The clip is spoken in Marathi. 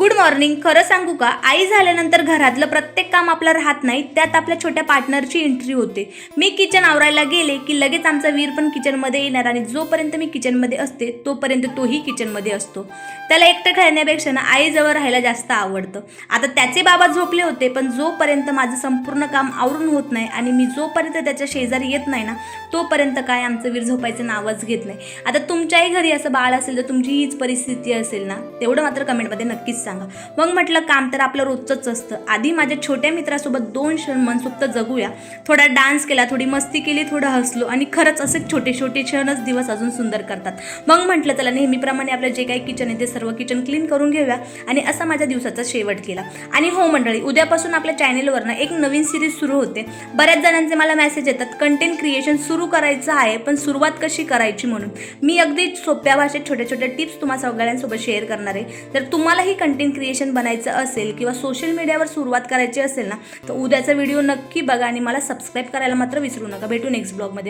Good morning. खरं सांगू का, आई झाल्यानंतर घरातलं प्रत्येक काम आपलं राहत नाही, त्यात आपल्या छोट्या पार्टनरची एंट्री होते. मी किचन आवरायला गेले की लगेच आमचा वीर पण किचनमध्ये येणार आणि जोपर्यंत मी किचनमध्ये असते तोपर्यंत तोही किचनमध्ये असतो. त्याला एकटं खेळण्यापेक्षा ना आईजवळ राहायला जास्त आवडतं. आता त्याचे बाबा झोपले होते, पण जोपर्यंत माझं संपूर्ण काम आवरून होत नाही आणि मी जोपर्यंत त्याच्या शेजारी येत नाही ना तोपर्यंत काय आमचं वीर झोपायचं नावच घेत नाही. आता तुमच्याही घरी असं बाळ असेल तर तुमची हीच परिस्थिती असेल ना, तेवढं मात्र कमेंटमध्ये नक्कीच सांगा. मग म्हटलं काम तर आपलं रोजचंच असतं. आधी माझ्या छोट्या मित्रासोबत 2 क्षण मनसोक्त जगूया. थोडा डान्स केला, थोडी मस्ती केली, थोडं हसलो आणि खरंच असे छोटे छोटे क्षणच दिवस अजून सुंदर करतात. मग म्हटलं चला नेहमीप्रमाणे आपलं जे काही किचन आहे ते सर्व किचन क्लीन करून घेऊया आणि असा माझ्या दिवसाचा शेवट केला. आणि हो मंडळी, उद्यापासून आपल्या चॅनेलवरनं एक नवीन सिरीज सुरू होते. बऱ्याच जणांचे मला मेसेज येतात कंटेंट क्रिएशन सुरू करायचं आहे पण सुरुवात कशी करायची म्हणून. मी अगदी सोप्या भाषेत छोट्या छोट्या टिप्स तुम्हा सगळ्यांसोबत शेअर करणार आहे. जर तुम्हालाही कंटेंट क्रिएशन बनायचं असेल किंवा सोशल मीडियावर सुरुवात करायची असेल ना तर उद्याचा व्हिडिओ नक्की बघा आणि मला सबस्क्राईब करायला मात्र विसरू नका. भेटू नेक्स्ट ब्लॉगमध्ये.